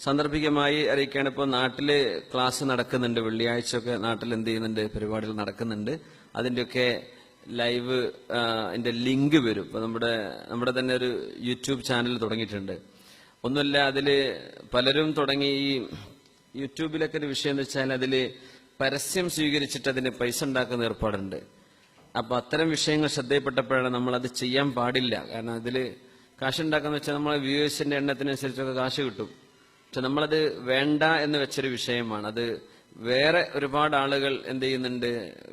സാന്ദർഭികമായി അറിയിക്കുകയാണ്. ഇപ്പോൾ നാട്ടില് ക്ലാസ് നടക്കുന്നുണ്ട്, വെള്ളിയാഴ്ചയൊക്കെ നാട്ടിൽ എന്ത് ചെയ്യുന്നുണ്ട്, പരിപാടികൾ നടക്കുന്നുണ്ട്. അതിന്റെയൊക്കെ ലൈവ് അതിന്റെ ലിങ്ക് വരും. ഇപ്പൊ നമ്മുടെ തന്നെ ഒരു യൂട്യൂബ് ചാനൽ തുടങ്ങിയിട്ടുണ്ട്. ഒന്നുമില്ല, അതില് പലരും തുടങ്ങി. ഈ യൂട്യൂബിലൊക്കെ ഒരു വിഷയം എന്ന് വെച്ചാൽ അതില് പരസ്യം സ്വീകരിച്ചിട്ട് അതിന് പൈസ ഉണ്ടാക്കുന്ന ഏർപ്പാടുണ്ട്. അപ്പൊ അത്തരം വിഷയങ്ങൾ ശ്രദ്ധയിൽപ്പെട്ടപ്പോഴാണ് നമ്മൾ അത് ചെയ്യാൻ പാടില്ല. കാരണം അതില് കാശുണ്ടാക്കാന്ന് വെച്ചാൽ നമ്മളെ വ്യൂവേഴ്സിന്റെ എണ്ണത്തിനനുസരിച്ചൊക്കെ കാശ് കിട്ടും. പക്ഷെ നമ്മളത് വേണ്ട എന്ന് വെച്ചൊരു വിഷയമാണ്. അത് വേറെ ഒരുപാട് ആളുകൾ എന്ത് ചെയ്യുന്നുണ്ട്,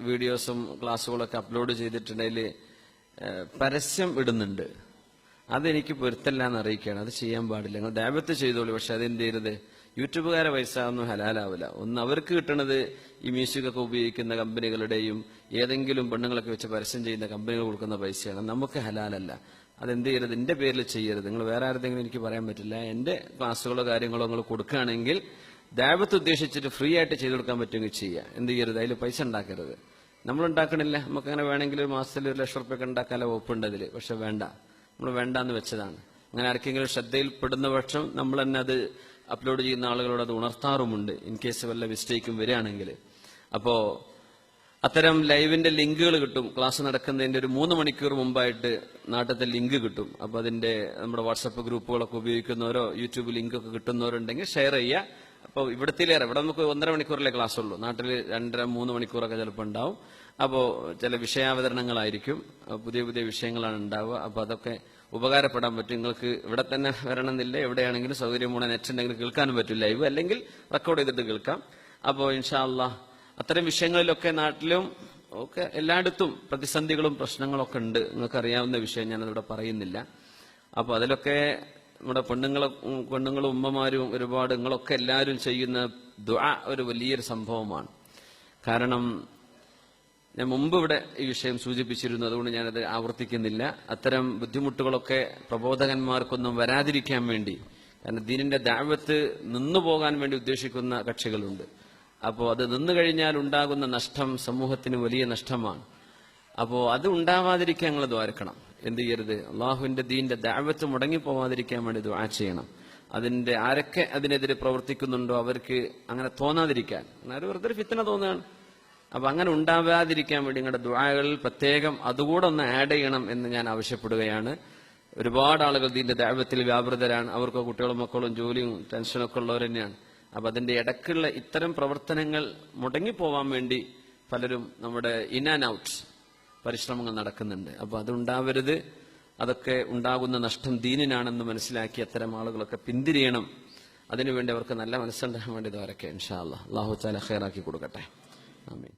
വീഡിയോസും ക്ലാസ്സുകളൊക്കെ അപ്ലോഡ് ചെയ്തിട്ടുണ്ടെങ്കിൽ പരസ്യം ഇടുന്നുണ്ട്. അതെനിക്ക് പൊരുത്തല്ല എന്ന് അറിയിക്കുകയാണ്. അത് ചെയ്യാൻ പാടില്ല. നിങ്ങൾ ദയവത്ത് ചെയ്തോളൂ. പക്ഷെ അതെന്ത് ചെയ്യരുത്, യൂട്യൂബുകാരെ പൈസ ഒന്നും ഹലാലാവില്ല. ഒന്ന് അവർക്ക് കിട്ടുന്നത് ഈ മ്യൂസിക്കൊക്കെ ഉപയോഗിക്കുന്ന കമ്പനികളുടെയും ഏതെങ്കിലും പെണ്ണുങ്ങളൊക്കെ വെച്ച് പരസ്യം ചെയ്യുന്ന കമ്പനികൾ കൊടുക്കുന്ന പൈസയാണ്. നമുക്ക് ഹലാലല്ല. അതെന്ത് ചെയ്യരുത്, എന്റെ പേരിൽ ചെയ്യരുത്. നിങ്ങൾ വേറെ ആരുടെങ്കിലും എനിക്ക് പറയാൻ പറ്റില്ല. എന്റെ ക്ലാസ്സുകളോ കാര്യങ്ങളോ നിങ്ങൾ കൊടുക്കുകയാണെങ്കിൽ ദയവത്ത് ഉദ്ദേശിച്ചിട്ട് ഫ്രീ ആയിട്ട് ചെയ്തു കൊടുക്കാൻ പറ്റുമെങ്കിൽ ചെയ്യുക. എന്ത് ചെയ്യരുത്, അതിൽ പൈസ ഉണ്ടാക്കരുത്. നമ്മൾ ഉണ്ടാക്കണില്ല. നമുക്കങ്ങനെ വേണമെങ്കിൽ ഒരു മാസത്തിൽ 1 ലക്ഷം റുപ്യൊക്കെ ഉണ്ടാക്കാനുള്ള വകുപ്പുണ്ട് അതിൽ. പക്ഷെ വേണ്ട, നമ്മൾ വേണ്ടാന്ന് വെച്ചതാണ്. അങ്ങനെ ആർക്കെങ്കിലും ശ്രദ്ധയിൽപ്പെടുന്ന പക്ഷം നമ്മൾ തന്നെ അത് അപ്ലോഡ് ചെയ്യുന്ന ആളുകളോട് അത് ഉണർത്താറുമുണ്ട്, ഇൻ കേസ് വല്ല മിസ്റ്റേക്കും വരികയാണെങ്കിൽ. അപ്പോ അത്തരം ലൈവിന്റെ ലിങ്കുകൾ കിട്ടും. ക്ലാസ് നടക്കുന്നതിന്റെ ഒരു 3 മണിക്കൂർ മുമ്പായിട്ട് നാട്ടിലത്തെ ലിങ്ക് കിട്ടും. അപ്പൊ അതിന്റെ നമ്മുടെ വാട്സപ്പ് ഗ്രൂപ്പുകളൊക്കെ ഉപയോഗിക്കുന്നവരോ യൂട്യൂബ് ലിങ്ക് ഒക്കെ കിട്ടുന്നവരുണ്ടെങ്കിൽ ഷെയർ ചെയ്യുക. അപ്പോൾ ഇവിടെ നമുക്ക് 1.5 മണിക്കൂറിലെ ക്ലാസ് ഉള്ളൂ. നാട്ടിൽ 2-3 മണിക്കൂറൊക്കെ ചിലപ്പോൾ ഉണ്ടാവും. അപ്പോൾ ചില വിഷയാവതരണങ്ങളായിരിക്കും, പുതിയ പുതിയ വിഷയങ്ങളാണ് ഉണ്ടാവുക. അപ്പൊ അതൊക്കെ ഉപകാരപ്പെടാൻ പറ്റും. നിങ്ങൾക്ക് ഇവിടെ തന്നെ വരണമെന്നില്ല, എവിടെയാണെങ്കിലും സൗകര്യമുള്ള നെറ്റ് ഉണ്ടെങ്കിൽ കേൾക്കാനും പറ്റും ലൈവ്, അല്ലെങ്കിൽ റെക്കോർഡ് ചെയ്തിട്ട് കേൾക്കാം. അപ്പോൾ ഇൻഷാ അല്ലാഹ് അത്തരം വിഷയങ്ങളിലൊക്കെ നാട്ടിലും ഒക്കെ എല്ലായിടത്തും പ്രതിസന്ധികളും പ്രശ്നങ്ങളൊക്കെ ഉണ്ട്. നിങ്ങൾക്ക് അറിയാവുന്ന വിഷയം ഞാനതിവിടെ പറയുന്നില്ല. അപ്പോൾ അതിലൊക്കെ നമ്മുടെ പെണ്ണുങ്ങളും ഉമ്മമാരും ഒരുപാട് നിങ്ങളൊക്കെ എല്ലാവരും ചെയ്യുന്ന ദുആ ഒരു വലിയൊരു സംഭവമാണ്. കാരണം ഞാൻ മുമ്പ് ഇവിടെ ഈ വിഷയം സൂചിപ്പിച്ചിരുന്നു, അതുകൊണ്ട് ഞാനത് ആവർത്തിക്കുന്നില്ല. അത്തരം ബുദ്ധിമുട്ടുകളൊക്കെ പ്രബോധകന്മാർക്കൊന്നും വരാതിരിക്കാൻ വേണ്ടി, കാരണം ദീനിന്റെ ദഅവത്ത് നിന്നുപോകാൻ വേണ്ടി ഉദ്ദേശിക്കുന്ന കക്ഷികളുണ്ട്. അപ്പോൾ അത് നിന്നു കഴിഞ്ഞാൽ ഉണ്ടാകുന്ന നഷ്ടം സമൂഹത്തിന് വലിയ നഷ്ടമാണ്. അപ്പോൾ അത് ഉണ്ടാവാതിരിക്കാൻ നിങ്ങൾ ദ്വാരക്കണം. എന്ത് ചെയ്യരുത്, അള്ളാഹുവിന്റെ ദീനിന്റെ ദഅവത്ത് മുടങ്ങിപ്പോവാതിരിക്കാൻ വേണ്ടി ദുആ ചെയ്യണം. അതിന്റെ ആരൊക്കെ അതിനെതിരെ പ്രവർത്തിക്കുന്നുണ്ടോ അവർക്ക് അങ്ങനെ തോന്നാതിരിക്കാൻ, അങ്ങനെ വെറുതെ ഫിത്ന തോന്നുകയാണ്. അപ്പൊ അങ്ങനെ ഉണ്ടാവാതിരിക്കാൻ വേണ്ടി നിങ്ങളുടെ ദുആകളിൽ പ്രത്യേകം അതുകൂടെ ഒന്ന് ആഡ് ചെയ്യണം എന്ന് ഞാൻ ആവശ്യപ്പെടുകയാണ്. ഒരുപാട് ആളുകൾ ദീന്റെ ദഅവത്തിൽ വ്യാപൃതരാണ്. അവർക്ക് കുട്ടികളും മക്കളും ജോലിയും ടെൻഷനൊക്കെ ഉള്ളവർ തന്നെയാണ്. അപ്പൊ അതിന്റെ ഇടയ്ക്കുള്ള ഇത്തരം പ്രവർത്തനങ്ങൾ മുടങ്ങിപ്പോവാൻ വേണ്ടി പലരും നമ്മുടെ ഇൻ ആൻഡ് ഔട്ട് പരിശ്രമങ്ങൾ നടക്കുന്നുണ്ട്. അപ്പൊ അതുണ്ടാവരുത്. അതൊക്കെ ഉണ്ടാകുന്ന നഷ്ടം ദീനിനാണെന്ന് മനസ്സിലാക്കി അത്തരം ആളുകളൊക്കെ പിന്തിരിയണം. അതിനുവേണ്ടി അവർക്ക് നല്ല മനസ്സുണ്ടാകാൻ വേണ്ടി ഇതൊക്കെ ഇൻഷാ അല്ലാഹ് അല്ലാഹു തആല ഖൈറാക്കി കൊടുക്കട്ടെ. ആമീൻ.